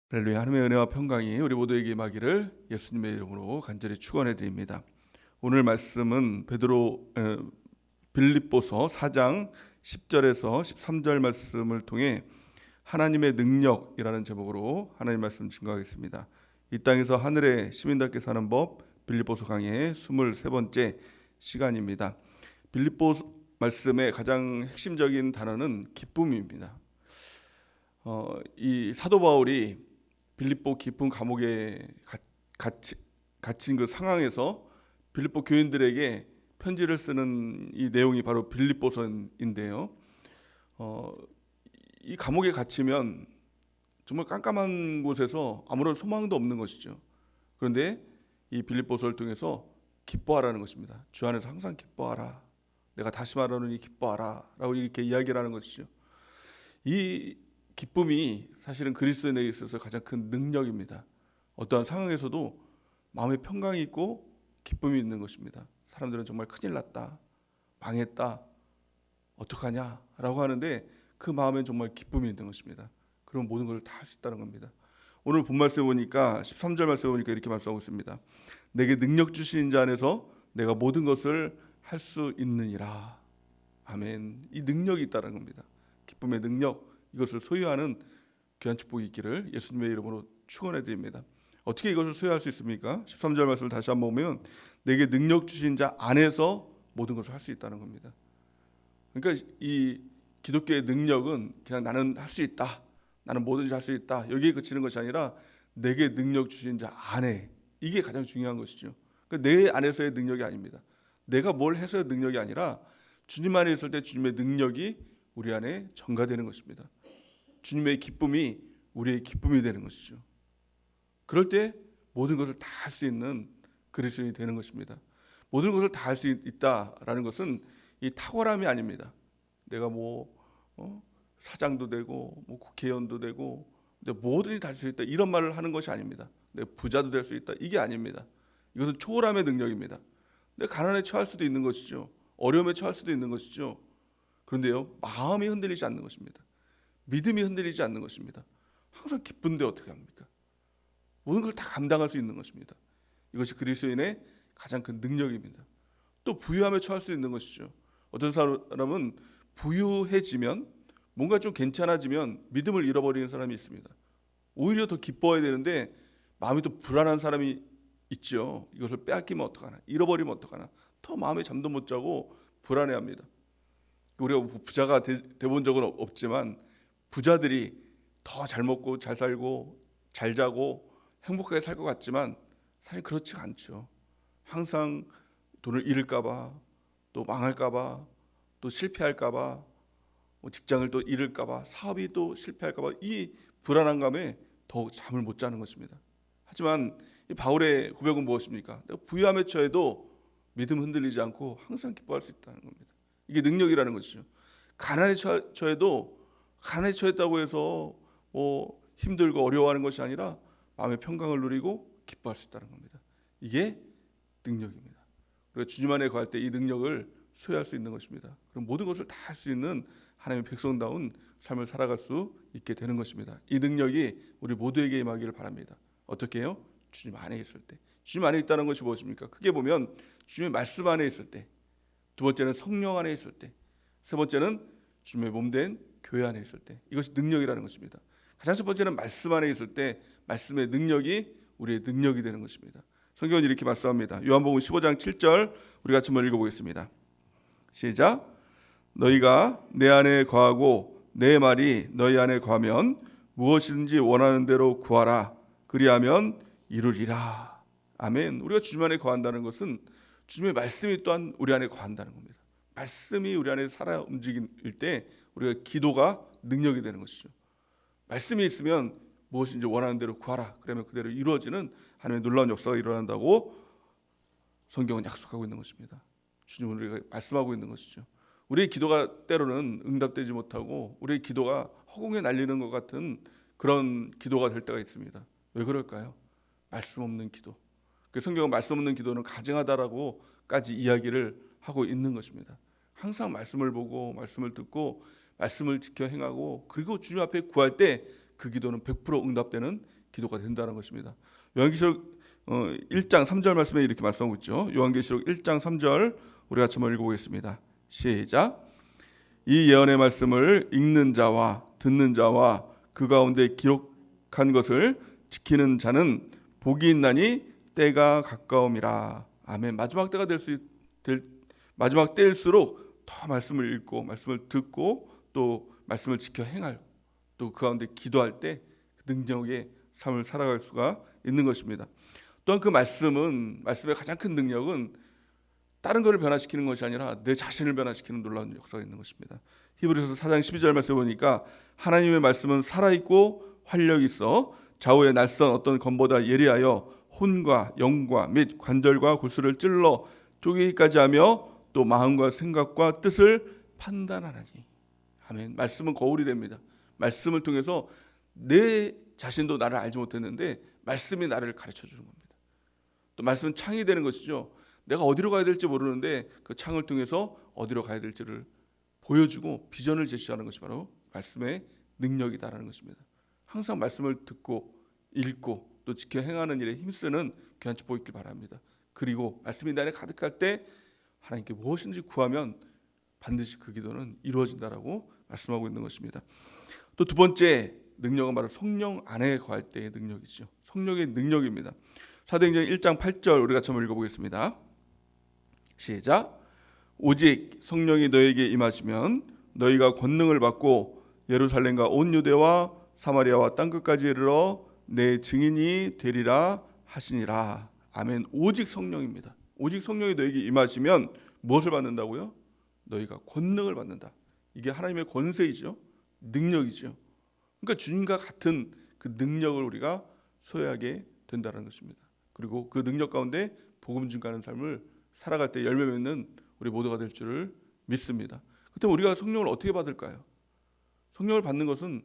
할렐루야. 하나님의 은혜와 평강이 우리 모두에게 임하기를 예수님의 이름으로 간절히 축원해 드립니다. 오늘 말씀은 빌립보서 4장 10절에서 13절 말씀을 통해 하나님의 능력이라는 제목으로 하나님 말씀 증거하겠습니다. 이 땅에서 하늘의 시민답게 사는 법, 빌립보서 강의 23번째 시간입니다. 빌립보서 말씀의 가장 핵심적인 단어는 기쁨입니다. 이 사도 바울이 빌립보 깊은 감옥에 갇힌 그 상황에서 빌립보 교인들에게 편지를 쓰는 이 내용이 바로 빌립보서인데요. 이 감옥에 갇히면 정말 깜깜한 곳에서 아무런 소망도 없는 것이죠. 그런데 이 빌립보서를 통해서 기뻐하라는 것입니다. 주 안에서 항상 기뻐하라. 내가 다시 말하노니 기뻐하라 라고 이렇게 이야기를 하는 것이죠. 이 기쁨이 사실은 그리스도인에게 있어서 가장 큰 능력입니다. 어떠한 상황에서도 마음의 평강이 있고 기쁨이 있는 것입니다. 사람들은 정말 큰일 났다, 망했다, 어떡하냐 라고 하는데 그 마음엔 정말 기쁨이 있는 것입니다. 그럼 모든 것을 다 할 수 있다는 겁니다. 오늘 본 말씀에 보니까 13절 말씀에 보니까 이렇게 말씀하고 있습니다. 내게 능력 주신 자 안에서 내가 모든 것을 할 수 있느니라. 아멘. 이 능력이 있다는 겁니다. 기쁨의 능력, 이것을 소유하는 귀한 축복이 있기를 예수님의 이름으로 축원해 드립니다. 어떻게 이것을 소유할 수 있습니까? 13절 말씀을 다시 한번 보면 내게 능력 주신 자 안에서 모든 것을 할 수 있다는 겁니다. 그러니까 이 기독교의 능력은 그냥 나는 할 수 있다, 나는 뭐든지 할 수 있다, 여기에 그치는 것이 아니라 내게 능력 주신 자 안에, 이게 가장 중요한 것이죠. 그러니까 내 안에서의 능력이 아닙니다. 내가 뭘 해서의 능력이 아니라 주님 안에 있을 때 주님의 능력이 우리 안에 전가되는 것입니다. 주님의 기쁨이 우리의 기쁨이 되는 것이죠. 그럴 때 모든 것을 다 할 수 있는 그리스도인이 되는 것입니다. 모든 것을 다 할 수 있다라는 것은 이 탁월함이 아닙니다. 내가 사장도 되고 국회의원도 되고 뭐든지 다 할 수 있다 이런 말을 하는 것이 아닙니다. 내가 부자도 될 수 있다 이게 아닙니다. 이것은 초월함의 능력입니다. 내가 가난에 처할 수도 있는 것이죠. 어려움에 처할 수도 있는 것이죠. 그런데요, 마음이 흔들리지 않는 것입니다. 믿음이 흔들리지 않는 것입니다. 항상 기쁜데 어떻게 합니까? 모든 걸 다 감당할 수 있는 것입니다. 이것이 그리스도인의 가장 큰 능력입니다. 또 부유함에 처할 수 있는 것이죠. 어떤 사람은 부유해지면 뭔가 좀 괜찮아지면 믿음을 잃어버리는 사람이 있습니다. 오히려 더 기뻐해야 되는데 마음이 또 불안한 사람이 있죠. 이것을 빼앗기면 어떡하나, 잃어버리면 어떡하나, 더 마음에 잠도 못 자고 불안해합니다. 우리가 부자가 돼본 적은 없지만 부자들이 더 잘 먹고 잘 살고 잘 자고 행복하게 살 것 같지만 사실 그렇지가 않죠. 항상 돈을 잃을까봐, 또 망할까봐, 또 실패할까봐, 직장을 또 잃을까봐, 사업이 또 실패할까봐 이 불안한 감에 더욱 잠을 못 자는 것입니다. 하지만 이 바울의 고백은 무엇입니까? 내가 부유함에 처해도 믿음 흔들리지 않고 항상 기뻐할 수 있다는 겁니다. 이게 능력이라는 것이죠. 가난에 처해도 가난에 처했다고 해서 힘들고 어려워하는 것이 아니라 마음의 평강을 누리고 기뻐할 수 있다는 겁니다. 이게 능력입니다. 그리고 주님 안에 거할 때 이 능력을 소유할 수 있는 것입니다. 그럼 모든 것을 다 할 수 있는 하나님의 백성다운 삶을 살아갈 수 있게 되는 것입니다. 이 능력이 우리 모두에게 임하기를 바랍니다. 어떻게 해요? 주님 안에 있을 때. 주님 안에 있다는 것이 무엇입니까? 크게 보면 주님의 말씀 안에 있을 때, 두 번째는 성령 안에 있을 때, 세 번째는 주님의 몸된 교회 안에 있을 때, 이것이 능력이라는 것입니다. 가장 첫 번째는 말씀 안에 있을 때 말씀의 능력이 우리의 능력이 되는 것입니다. 성경은 이렇게 말씀합니다. 요한복음 15장 7절 우리 같이 한번 읽어보겠습니다. 시작. 너희가 내 안에 거하고 내 말이 너희 안에 거하면 무엇이든지 원하는 대로 구하라. 그리하면 이루리라. 아멘. 우리가 주님 안에 거한다는 것은 주님의 말씀이 또한 우리 안에 거한다는 겁니다. 말씀이 우리 안에 살아 움직일 때 우리가 기도가 능력이 되는 것이죠. 말씀이 있으면 무엇인지 원하는 대로 구하라. 그러면 그대로 이루어지는 하나님의 놀라운 역사가 일어난다고 성경은 약속하고 있는 것입니다. 주님은 우리가 말씀하고 있는 것이죠. 우리의 기도가 때로는 응답되지 못하고 우리의 기도가 허공에 날리는 것 같은 그런 기도가 될 때가 있습니다. 왜 그럴까요? 말씀 없는 기도. 성경은 말씀 없는 기도는 가증하다라고까지 이야기를 하고 있는 것입니다. 항상 말씀을 보고 말씀을 듣고 말씀을 지켜 행하고 그리고 주님 앞에 구할 때 그 기도는 100% 응답되는 기도가 된다는 것입니다. 요한계시록 1장 3절 말씀에 이렇게 말씀하고 있죠. 요한계시록 1장 3절 우리 같이 한번 읽어보겠습니다. 시작. 이 예언의 말씀을 읽는 자와 듣는 자와 그 가운데 기록한 것을 지키는 자는 복이 있나니 때가 가까움이라. 아멘. 마지막 때가 마지막 때일수록 더 말씀을 읽고 말씀을 듣고 또 말씀을 지켜 행할, 또 그 가운데 기도할 때 능력의 삶을 살아갈 수가 있는 것입니다. 또한 그 말씀의 가장 큰 능력은 다른 것을 변화시키는 것이 아니라 내 자신을 변화시키는 놀라운 역사가 있는 것입니다. 히브리서 4장 12절 말씀에 보니까 하나님의 말씀은 살아있고 활력이 있어 좌우의 날선 어떤 검보다 예리하여 혼과 영과 및 관절과 골수를 찔러 쪼개기까지 하며 또 마음과 생각과 뜻을 판단하나니. 아멘. 말씀은 거울이 됩니다. 말씀을 통해서 내 자신도 나를 알지 못했는데 말씀이 나를 가르쳐 주는 겁니다. 또 말씀은 창이 되는 것이죠. 내가 어디로 가야 될지 모르는데 그 창을 통해서 어디로 가야 될지를 보여주고 비전을 제시하는 것이 바로 말씀의 능력이다라는 것입니다. 항상 말씀을 듣고 읽고 또 지켜 행하는 일에 힘쓰는 귀한 축복이 있길 바랍니다. 그리고 말씀이 내 안에 가득할 때 하나님께 무엇인지 구하면 반드시 그 기도는 이루어진다라고 말씀하고 있는 것입니다. 또 두 번째 능력은 바로 성령 안에 거할 때의 능력이죠. 성령의 능력입니다. 사도행전 1장 8절 우리 같이 한번 읽어보겠습니다. 시작. 오직 성령이 너에게 임하시면 너희가 권능을 받고 예루살렘과 온 유대와 사마리아와 땅끝까지 이르러 내 증인이 되리라 하시니라. 아멘. 오직 성령입니다. 오직 성령이 너에게 임하시면 무엇을 받는다고요? 너희가 권능을 받는다. 이게 하나님의 권세이죠. 능력이죠. 그러니까 주님과 같은 그 능력을 우리가 소유하게 된다는 것입니다. 그리고 그 능력 가운데 복음 증가하는 삶을 살아갈 때 열매 맺는 우리 모두가 될 줄을 믿습니다. 그때 우리가 성령을 어떻게 받을까요? 성령을 받는 것은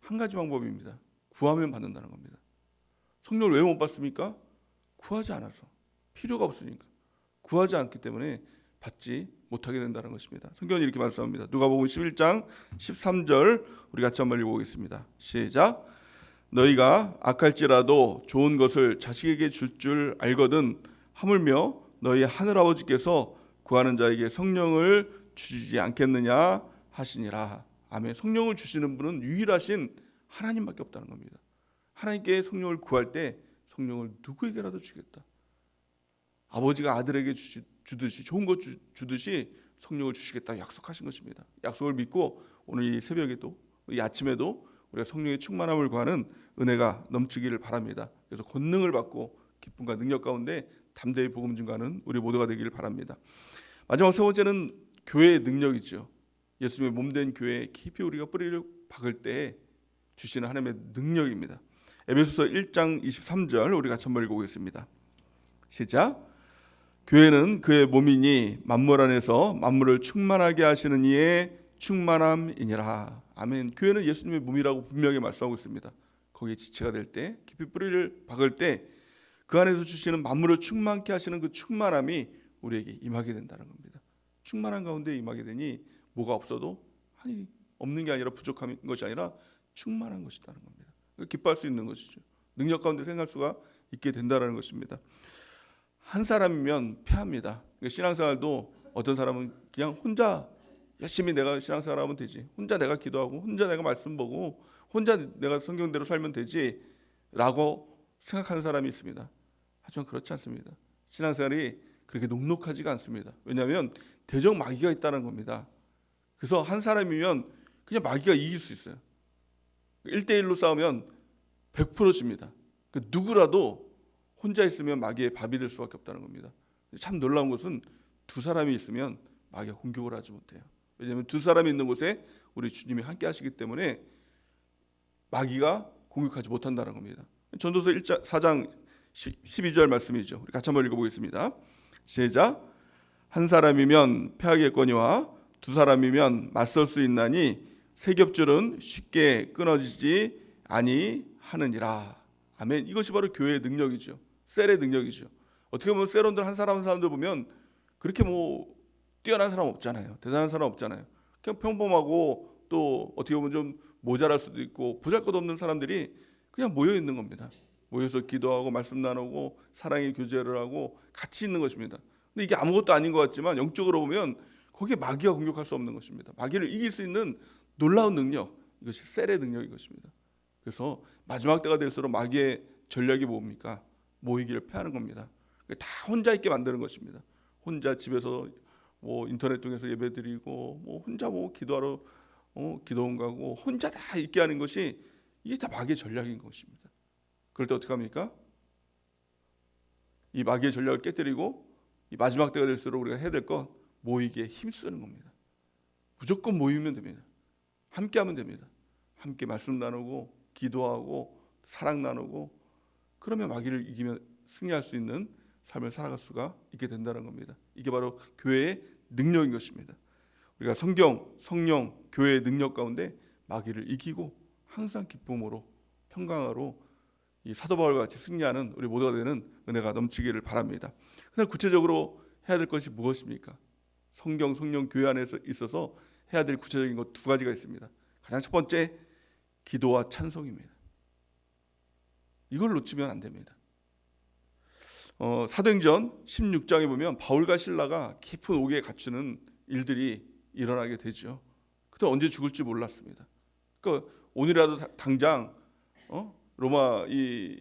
한 가지 방법입니다. 구하면 받는다는 겁니다. 성령을 왜 못 받습니까? 구하지 않아서, 필요가 없으니까, 구하지 않기 때문에 받지 못하게 된다는 것입니다. 성경은 이렇게 말씀합니다. 누가복음 11장 13절 우리 같이 한번 읽어보겠습니다. 시작. 너희가 악할지라도 좋은 것을 자식에게 줄 알거든 하물며 너희 하늘아버지께서 구하는 자에게 성령을 주시지 않겠느냐 하시니라. 아멘. 성령을 주시는 분은 유일하신 하나님밖에 없다는 겁니다. 하나님께 성령을 구할 때 성령을 누구에게라도 주겠다. 아버지가 아들에게 주듯이 좋은 것 주듯이 성령을 주시겠다 약속하신 것입니다. 약속을 믿고 오늘 이 새벽에도 이 아침에도 우리가 성령의 충만함을 구하는 은혜가 넘치기를 바랍니다. 그래서 권능을 받고 기쁨과 능력 가운데 담대히 복음 증가하는 우리 모두가 되기를 바랍니다. 마지막 세 번째는 교회의 능력이죠. 예수님의 몸된 교회에 깊이 우리가 뿌리를 박을 때 주시는 하나님의 능력입니다. 에베소서 1장 23절 우리 같이 한번 읽어보겠습니다. 시작. 교회는 그의 몸이니 만물 안에서 만물을 충만하게 하시는 이의 충만함이니라. 아멘. 교회는 예수님의 몸이라고 분명히 말씀하고 있습니다. 거기에 지체가 될 때, 깊이 뿌리를 박을 때 그 안에서 주시는 만물을 충만케 하시는 그 충만함이 우리에게 임하게 된다는 겁니다. 충만한 가운데 임하게 되니 뭐가 없어도 아니 없는 게 아니라 부족한 것이 아니라 충만한 것이라는 겁니다. 기뻐할 수 있는 것이죠. 능력 가운데 생각할 수가 있게 된다는 것입니다. 한 사람이면 패합니다. 신앙생활도 어떤 사람은 그냥 혼자 열심히 내가 신앙생활하면 되지, 혼자 내가 기도하고 혼자 내가 말씀 보고 혼자 내가 성경대로 살면 되지 라고 생각하는 사람이 있습니다. 하지만 그렇지 않습니다. 신앙생활이 그렇게 녹록하지가 않습니다. 왜냐하면 대적 마귀가 있다는 겁니다. 그래서 한 사람이면 그냥 마귀가 이길 수 있어요. 1대1로 싸우면 100% 집니다. 누구라도 혼자 있으면 마귀의 밥이 될 수밖에 없다는 겁니다. 참 놀라운 것은 두 사람이 있으면 마귀가 공격을 하지 못해요. 왜냐하면 두 사람이 있는 곳에 우리 주님이 함께 하시기 때문에 마귀가 공격하지 못한다는 겁니다. 전도서 4장 12절 말씀이죠. 우리 같이 한번 읽어보겠습니다. 시작. 한 사람이면 패하겠거니와 두 사람이면 맞설 수 있나니 세 겹줄은 쉽게 끊어지지 아니하느니라. 아멘. 이것이 바로 교회의 능력이죠. 셀의 능력이죠. 어떻게 보면 셀원들 한 사람들 보면 그렇게 뛰어난 사람 없잖아요. 대단한 사람 없잖아요. 그냥 평범하고 또 어떻게 보면 좀 모자랄 수도 있고 보잘것없는 사람들이 그냥 모여 있는 겁니다. 모여서 기도하고 말씀 나누고 사랑의 교제를 하고 같이 있는 것입니다. 근데 이게 아무것도 아닌 것 같지만 영적으로 보면 거기에 마귀가 공격할 수 없는 것입니다. 마귀를 이길 수 있는 놀라운 능력, 이것이 셀의 능력인 것입니다. 그래서 마지막 때가 될수록 마귀의 전략이 뭡니까? 모이기를 패하는 겁니다. 다 혼자 있게 만드는 것입니다. 혼자 집에서 뭐 인터넷 통해서 예배드리고 뭐 혼자 뭐 기도하러 기도원 가고 혼자 다 있게 하는 것이 이게 다 마귀의 전략인 것입니다. 그럴 때 어떻게 합니까? 이 마귀의 전략을 깨뜨리고 이 마지막 때가 될수록 우리가 해야 될 건 모이기에 힘쓰는 겁니다. 무조건 모이면 됩니다. 함께 하면 됩니다. 함께 말씀 나누고 기도하고 사랑 나누고 그러면 마귀를 이기면 승리할 수 있는 삶을 살아갈 수가 있게 된다는 겁니다. 이게 바로 교회의 능력인 것입니다. 우리가 성경, 성령, 교회의 능력 가운데 마귀를 이기고 항상 기쁨으로 평강으로 이 사도 바울과 같이 승리하는 우리 모두가 되는 은혜가 넘치기를 바랍니다. 그런데 구체적으로 해야 될 것이 무엇입니까? 성경, 성령, 교회 안에서 있어서 해야 될 구체적인 것 두 가지가 있습니다. 가장 첫 번째, 기도와 찬송입니다. 이걸 놓치면 안 됩니다. 사도행전 16장에 보면 바울과 실라가 깊은 옥에 갇히는 일들이 일어나게 되죠. 그때 언제 죽을지 몰랐습니다. 그러니까 오늘이라도 당장 로마 이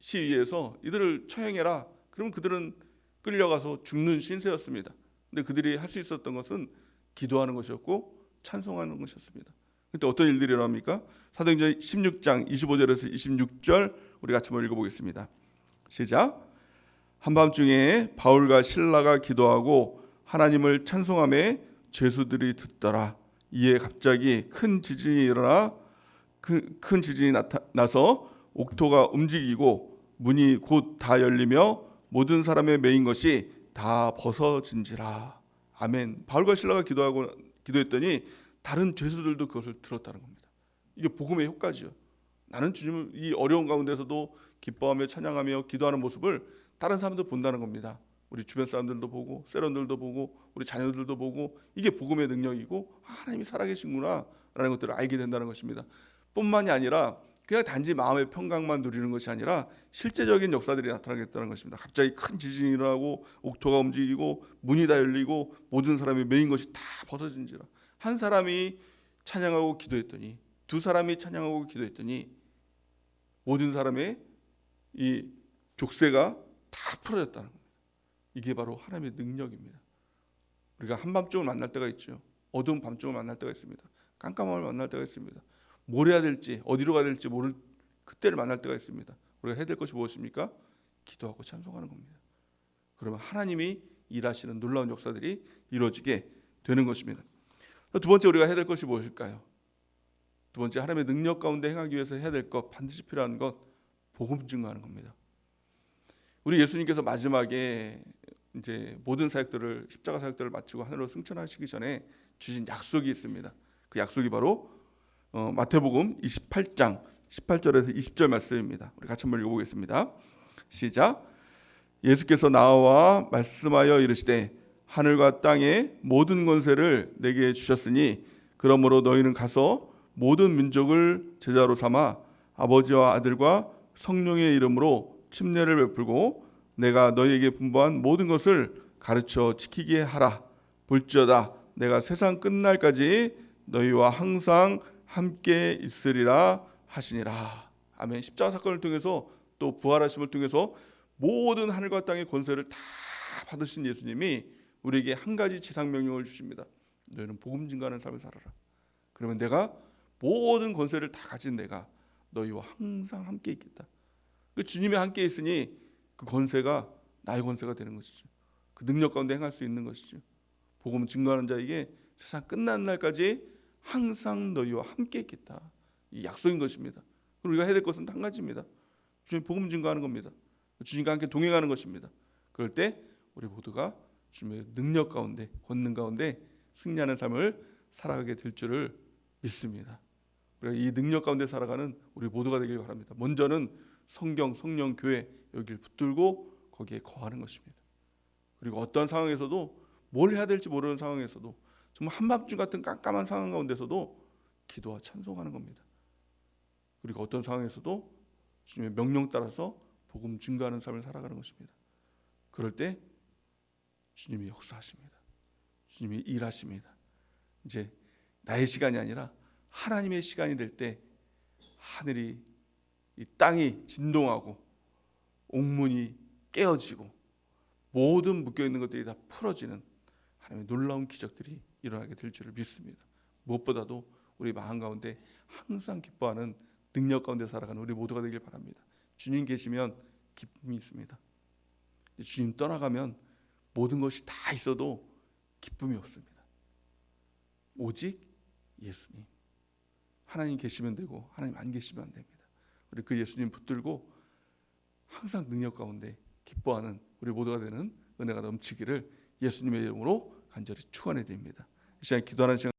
시위에서 이들을 처형해라. 그러면 그들은 끌려가서 죽는 신세였습니다. 근데 그들이 할 수 있었던 것은 기도하는 것이었고 찬송하는 것이었습니다. 그때 어떤 일들이 일어납니까? 사도행전 16장 25절에서 26절 우리 같이 한번 읽어보겠습니다. 시작. 한밤중에 바울과 실라가 기도하고 하나님을 찬송하며 죄수들이 듣더라. 이에 갑자기 큰 지진이 일어나 큰 지진이 나서 옥토가 움직이고 문이 곧 다 열리며 모든 사람의 매인 것이 다 벗어진지라. 아멘. 바울과 실라가 기도했더니 다른 죄수들도 그것을 들었다는 겁니다. 이게 복음의 효과지요. 나는 주님을 이 어려운 가운데서도 기뻐하며 찬양하며 기도하는 모습을 다른 사람도 본다는 겁니다. 우리 주변 사람들도 보고 세런들도 보고 우리 자녀들도 보고 이게 복음의 능력이고 하나님이 살아계신구나 라는 것들을 알게 된다는 것입니다. 뿐만이 아니라 그냥 단지 마음의 평강만 누리는 것이 아니라 실제적인 역사들이 나타나겠다는 것입니다. 갑자기 큰 지진이 일어나고 옥토가 움직이고 문이 다 열리고 모든 사람이 메인 것이 다 벗어진지라. 한 사람이 찬양하고 기도했더니 두 사람이 찬양하고 기도했더니 모든 사람의 이 족쇄가 다 풀어졌다는 겁니다. 이게 바로 하나님의 능력입니다. 우리가 한밤중을 만날 때가 있죠. 어두운 밤중을 만날 때가 있습니다. 깜깜함을 만날 때가 있습니다. 뭘 해야 될지 어디로 가야 될지 모를 그때를 만날 때가 있습니다. 우리가 해야 될 것이 무엇입니까? 기도하고 찬송하는 겁니다. 그러면 하나님이 일하시는 놀라운 역사들이 이루어지게 되는 것입니다. 두 번째 우리가 해야 될 것이 무엇일까요? 두 번째 하나님의 능력 가운데 행하기 위해서 해야 될 것, 반드시 필요한 것, 복음 증거하는 겁니다. 우리 예수님께서 마지막에 이제 모든 사역들을 십자가 사역들을 마치고 하늘로 승천하시기 전에 주신 약속이 있습니다. 그 약속이 바로 마태복음 28장 18절에서 20절 말씀입니다. 우리 같이 한번 읽어보겠습니다. 시작. 예수께서 나와 말씀하여 이르시되 하늘과 땅의 모든 권세를 내게 주셨으니 그러므로 너희는 가서 모든 민족을 제자로 삼아 아버지와 아들과 성령의 이름으로 침례를 베풀고 내가 너희에게 분부한 모든 것을 가르쳐 지키게 하라. 볼지어다 내가 세상 끝날까지 너희와 항상 함께 있으리라 하시니라. 아멘. 십자가 사건을 통해서 또 부활하심을 통해서 모든 하늘과 땅의 권세를 다 받으신 예수님이 우리에게 한 가지 지상명령을 주십니다. 너희는 복음 증거하는 삶을 살아라. 그러면 내가 모든 권세를 다 가진 내가 너희와 항상 함께 있겠다. 그 주님이 함께 있으니 그 권세가 나의 권세가 되는 것이죠. 그 능력 가운데 행할 수 있는 것이죠. 복음 증거하는 자에게 세상 끝나는 날까지 항상 너희와 함께 있겠다. 이 약속인 것입니다. 그리고 우리가 해야 될 것은 한 가지입니다. 주님 복음 증거하는 겁니다. 주님과 함께 동행하는 것입니다. 그럴 때 우리 모두가 주님의 능력 가운데 권능 가운데 승리하는 삶을 살아가게 될 줄을 믿습니다. 우리가 이 능력 가운데 살아가는 우리 모두가 되길 바랍니다. 먼저는 성경, 성령, 교회 여기를 붙들고 거기에 거하는 것입니다. 그리고 어떤 상황에서도 뭘 해야 될지 모르는 상황에서도 정말 한밤중 같은 깜깜한 상황 가운데서도 기도와 찬송하는 겁니다. 그리고 어떤 상황에서도 주님의 명령 따라서 복음 증거하는 삶을 살아가는 것입니다. 그럴 때 주님이 역사하십니다. 주님이 일하십니다. 이제 나의 시간이 아니라 하나님의 시간이 될 때 하늘이, 이 땅이 진동하고 옥문이 깨어지고 모든 묶여있는 것들이 다 풀어지는 하나님의 놀라운 기적들이 일어나게 될 줄을 믿습니다. 무엇보다도 우리 마음 가운데 항상 기뻐하는 능력 가운데 살아가는 우리 모두가 되길 바랍니다. 주님 계시면 기쁨이 있습니다. 주님 떠나가면 모든 것이 다 있어도 기쁨이 없습니다. 오직 예수님, 하나님 계시면 되고 하나님 안 계시면 안 됩니다. 우리 그 예수님 붙들고 항상 능력 가운데 기뻐하는 우리 모두가 되는 은혜가 넘치기를 예수님의 이름으로 간절히 축원해 드립니다. 이 시간 기도하는 시간